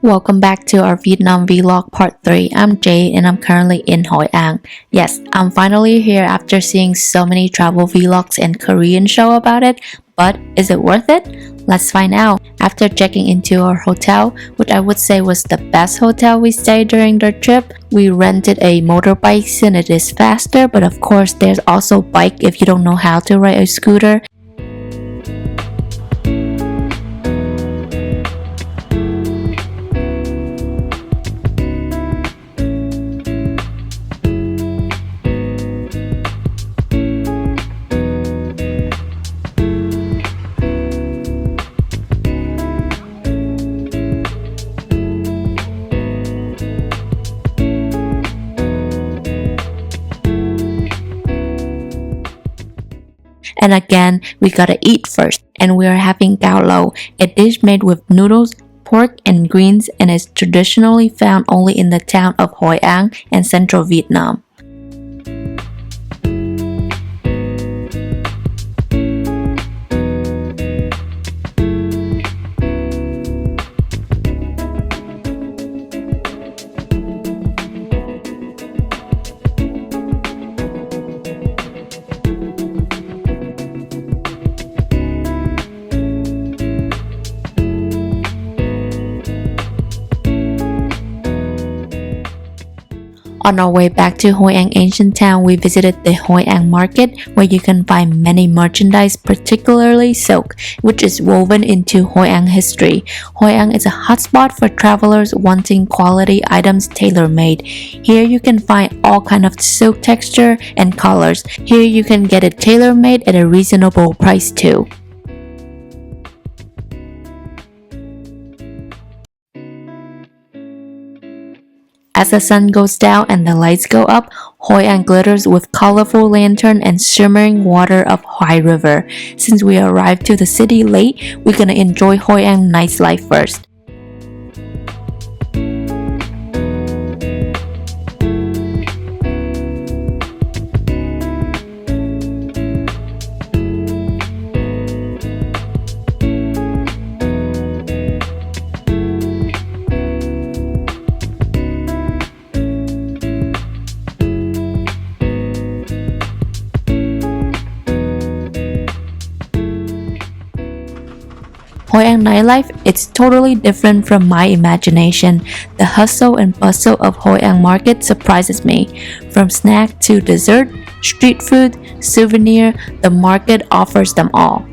Welcome back to our Vietnam vlog part 3. I'm Jade and I'm currently in Hoi An. Yes, I'm finally here after seeing so many travel vlogs and Korean show about it, but is it worth it? Let's find out. After checking into our hotel, which I would say was the best hotel we stayed during the trip, we rented a motorbike since it is faster, but of course there's also bike if you don't know how to ride a scooter. And again, we gotta eat first, and we are having gao lo, a dish made with noodles, pork, and greens, and is traditionally found only in the town of Hoi An and central Vietnam. On our way back to Hoi An ancient town, we visited the Hoi An market where you can find many merchandise, particularly silk, which is woven into Hoi An history. Hoi An is a hotspot for travelers wanting quality items tailor-made. Here you can find all kind of silk texture and colors. Here you can get it tailor-made at a reasonable price too. As the sun goes down and the lights go up, Hoi An glitters with colorful lantern and shimmering water of Hoi River. Since we arrived to the city late, we're gonna enjoy Hoi An nightlife first. Hoi An nightlife, it's totally different from my imagination. The hustle and bustle of Hoi An market surprises me. From snack to dessert, street food, souvenir, the market offers them all.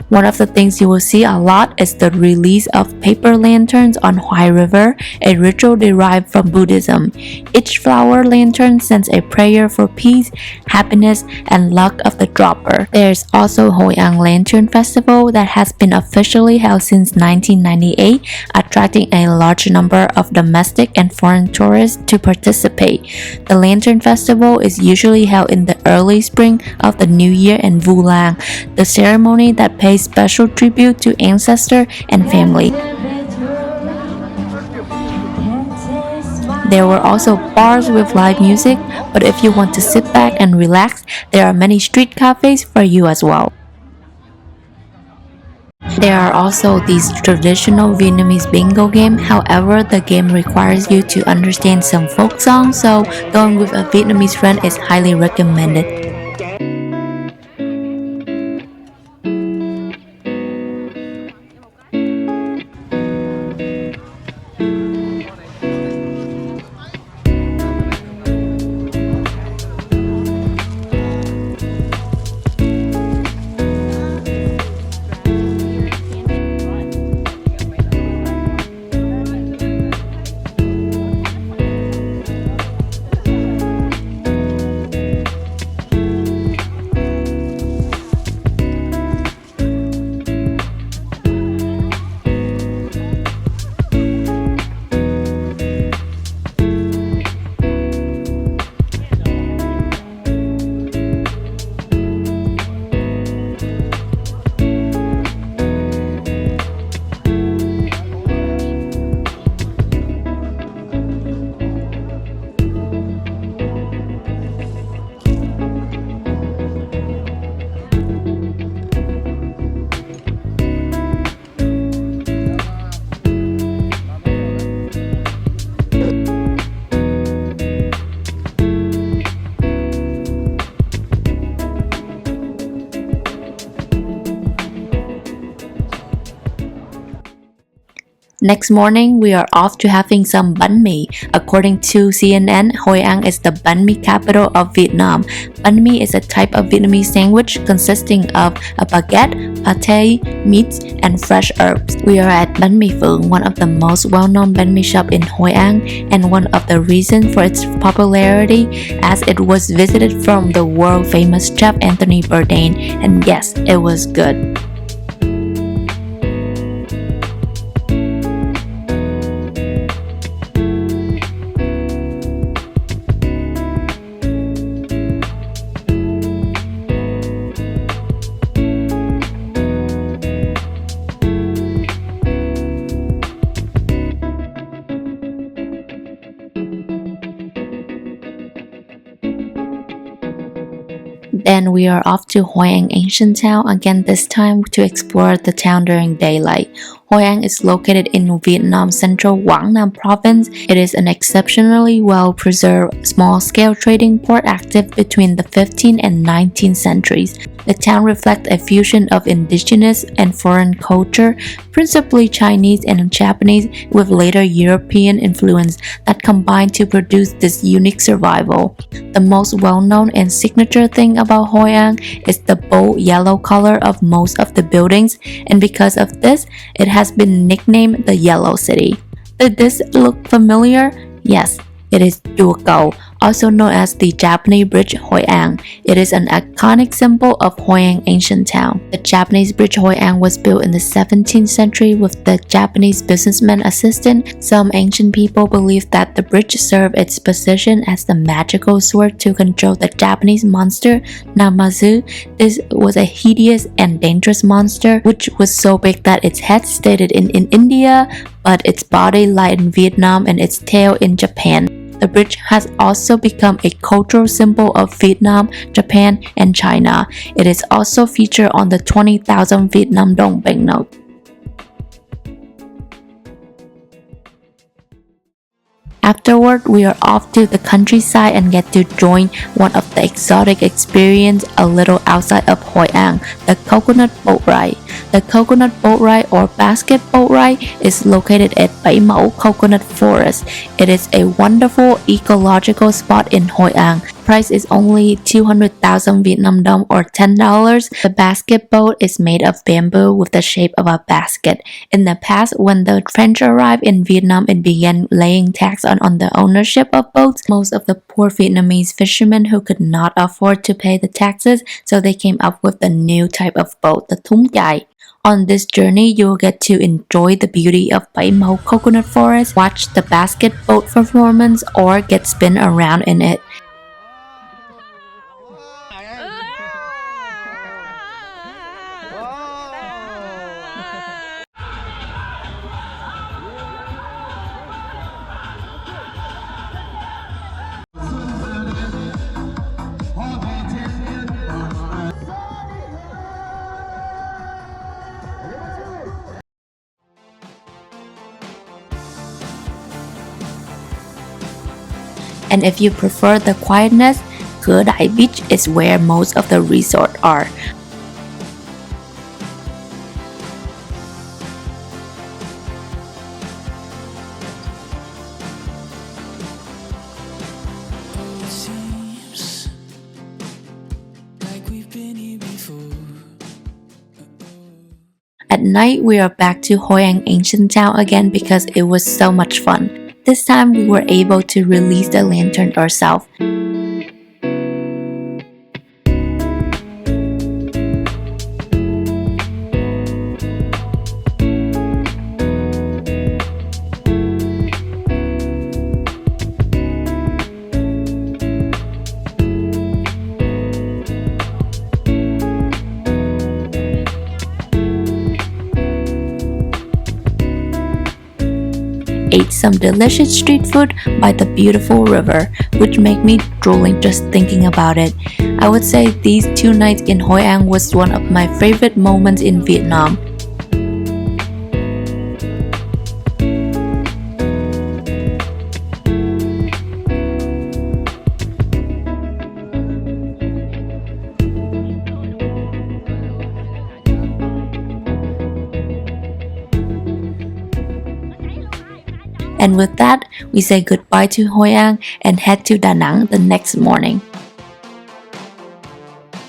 One of the things you will see a lot is the release of paper lanterns on Hoi River, a ritual derived from Buddhism. Each flower lantern sends a prayer for peace, happiness, and luck of the dropper. There's also Hoi An Lantern Festival that has been officially held since 1998, attracting a large number of domestic and foreign tourists to participate. The Lantern Festival is usually held in the early spring of the new year in Vu Lan, the ceremony that pays special tribute to ancestor and family. There were also bars with live music, but if you want to sit back and relax, there are many street cafes for you as well. There are also these traditional Vietnamese bingo game. However, the game requires you to understand some folk songs, so going with a Vietnamese friend is highly recommended. Next morning, we are off to having some bánh mì. According to CNN, Hoi An is the bánh mì capital of Vietnam. Bánh mì is a type of Vietnamese sandwich consisting of a baguette, pate, meats, and fresh herbs. We are at Bánh mì Phượng, one of the most well-known bánh mì shop in Hoi An, and one of the reasons for its popularity as it was visited from the world-famous chef Anthony Bourdain, and yes, it was good. Then we are off to Hoi An Ancient Town, again this time to explore the town during daylight. Hoi An is located in Vietnam's central Quảng Nam province. It is an exceptionally well-preserved, small-scale trading port active between the 15th and 19th centuries. The town reflects a fusion of indigenous and foreign culture, principally Chinese and Japanese, with later European influence that combined to produce this unique survival. The most well-known and signature thing about Hoi An is the bold yellow color of most of the buildings, and because of this, it has been nicknamed the Yellow City. Did this look familiar? Yes, it is Chùa Cầu, also known as the Japanese Bridge Hoi An. It is an iconic symbol of Hoi An ancient town. The Japanese Bridge Hoi An was built in the 17th century with the Japanese businessman assistant. Some ancient people believe that the bridge served its position as the magical sword to control the Japanese monster Namazu. This was a hideous and dangerous monster which was so big that its head stayed in India, but its body lay in Vietnam and its tail in Japan. The bridge has also become a cultural symbol of Vietnam, Japan, and China. It is also featured on the 20,000 Vietnam Dong banknote. Afterward, we are off to the countryside and get to join one of the exotic experiences a little outside of Hoi An, the coconut boat ride. The coconut boat ride or basket boat ride is located at Bảy Mẫu Coconut Forest. It is a wonderful ecological spot in Hoi An. Price is only 200,000 Vietnam Dong or $10. The basket boat is made of bamboo with the shape of a basket. In the past, when the French arrived in Vietnam and began laying tax on the ownership of boats, most of the poor Vietnamese fishermen who could not afford to pay the taxes, so they came up with the new type of boat, the thúng chài. On this journey, you'll get to enjoy the beauty of Bảy Mẫu Coconut Forest, watch the basket boat performance, or get spin around in it. And if you prefer the quietness, Cửa Đại Beach is where most of the resorts are. At night, we are back to Hoi An Ancient Town again because it was so much fun. This time we were able to release the lantern ourselves. Ate some delicious street food by the beautiful river, which made me drooling just thinking about it. I would say these 2 nights in Hoi An was one of my favorite moments in Vietnam. And with that, we say goodbye to Hoi An and head to Da Nang the next morning.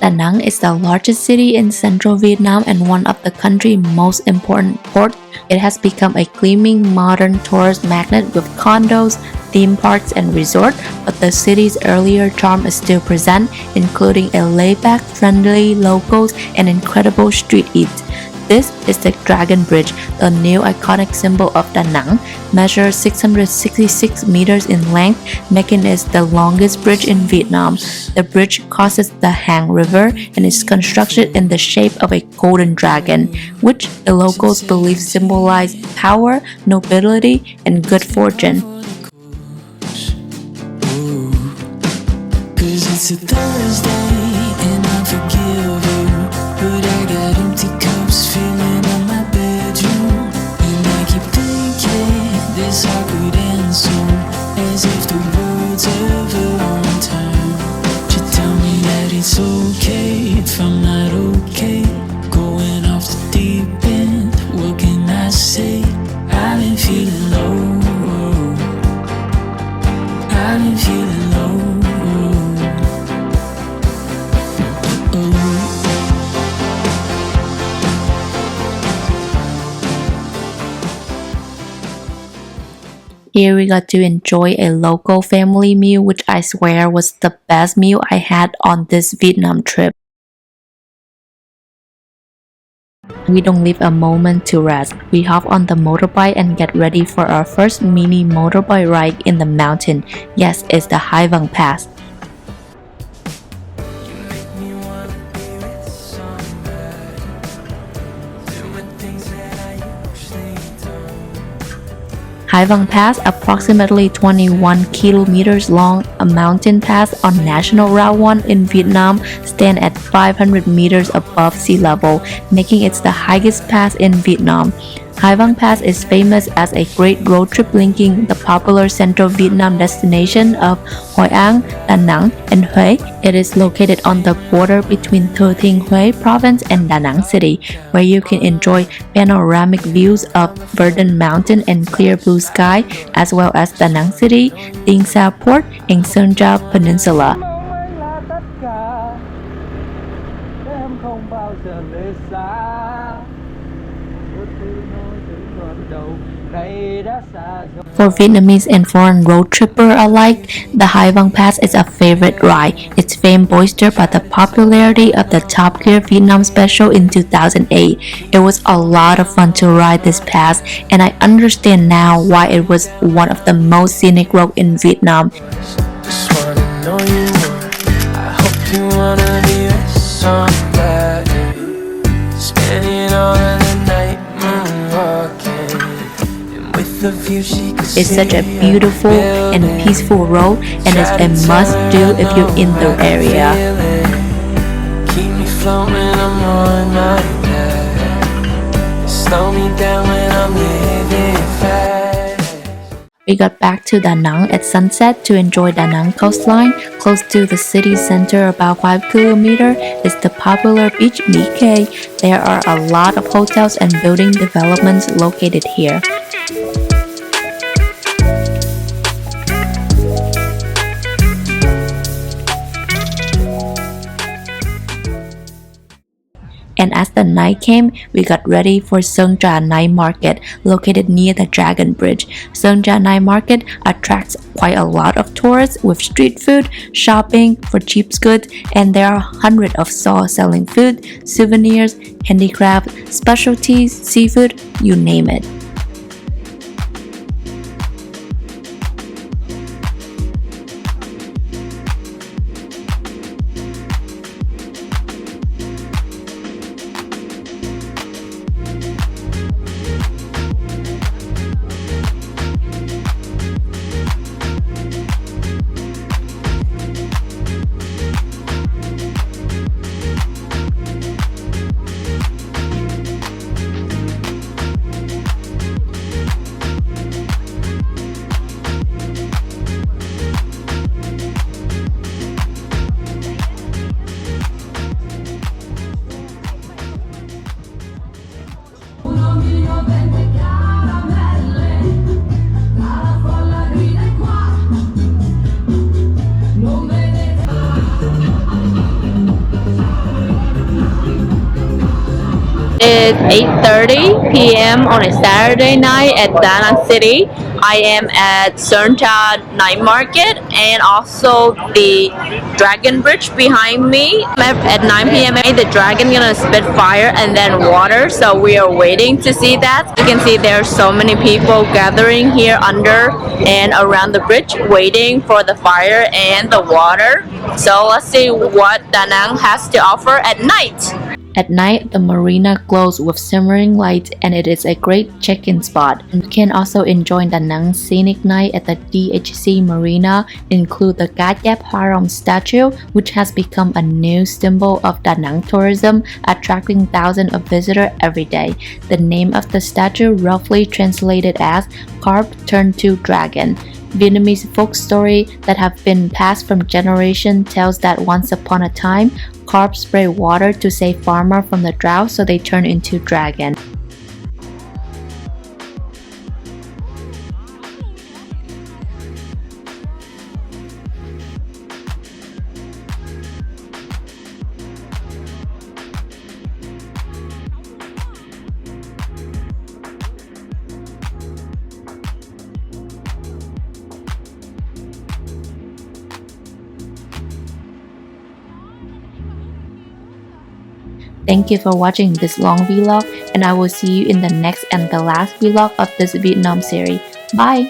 Da Nang is the largest city in central Vietnam and one of the country's most important ports. It has become a gleaming modern tourist magnet with condos, theme parks, and resorts, but the city's earlier charm is still present, including a laid-back, friendly locals and incredible street eats. This is the Dragon Bridge, the new iconic symbol of Da Nang, measures 666 meters in length, making it the longest bridge in Vietnam. The bridge crosses the Hang River and is constructed in the shape of a golden dragon, which the locals believe symbolize power, nobility, and good fortune. It's a Thursday and I forgive you, but I got empty cups filling up my bedroom, and I keep thinking this all could end soon, as if the world's ever on time. You tell me that it's okay if I'm not okay, going off the deep end. What can I say? I've been feeling low. I've been feeling low. Here we got to enjoy a local family meal, which I swear was the best meal I had on this Vietnam trip. We don't leave a moment to rest. We hop on the motorbike and get ready for our first mini motorbike ride in the mountain. Yes, it's the Hai Vang Pass. Hai Vang Pass, approximately 21 kilometers long, a mountain pass on National Route 1 in Vietnam, stands at 500 meters above sea level, making it the highest pass in Vietnam. Hai Vang Pass is famous as a great road trip linking the popular central Vietnam destination of Hoi An, Da Nang, and Hue. It is located on the border between Thừa Thiên Huế province and Da Nang city, where you can enjoy panoramic views of verdant mountain and clear blue sky, as well as Da Nang city, Dinh Sa Port, and Sơn Tra Peninsula. For Vietnamese and foreign road tripper alike, the Hai Vang Pass is a favorite ride. Its fame boosted by the popularity of the Top Gear Vietnam special in 2008. It was a lot of fun to ride this pass, and I understand now why it was one of the most scenic roads in Vietnam. It's such a beautiful and peaceful road, and it's a must-do if you're in the area. Keep me floating, I'm on my back. Slow me down when I'm living fast. We got back to Da Nang at sunset to enjoy Da Nang coastline. Close to the city center, about 5 kilometers, is the popular beach My Khê. There are a lot of hotels and building developments located here. And as the night came, we got ready for Sơn Tra Night Market, located near the Dragon Bridge. Sơn Tra Night Market attracts quite a lot of tourists with street food, shopping for cheap goods, and there are hundreds of stalls selling food, souvenirs, handicraft, specialties, seafood, you name it. is 8:30 p.m. on a Saturday night at Da Nang City. I am at Serncha Night Market and also the Dragon Bridge behind me. At 9 p.m. the dragon gonna spit fire and then water, so we are waiting to see that. You can see there are so many people gathering here under and around the bridge waiting for the fire and the water. So let's see what Da Nang has to offer at night. At night, the marina glows with shimmering lights and it is a great check-in spot. You can also enjoy Da Nang's scenic night at the DHC Marina, include the Gatyap Harom statue, which has become a new symbol of Da Nang tourism, attracting thousands of visitors every day. The name of the statue roughly translated as carp turned to dragon. Vietnamese folk story that have been passed from generation tells that once upon a time, carp spray water to save farmer from the drought, so they turn into dragon. Thank you for watching this long vlog, and I will see you in the next and the last vlog of this Vietnam series. Bye!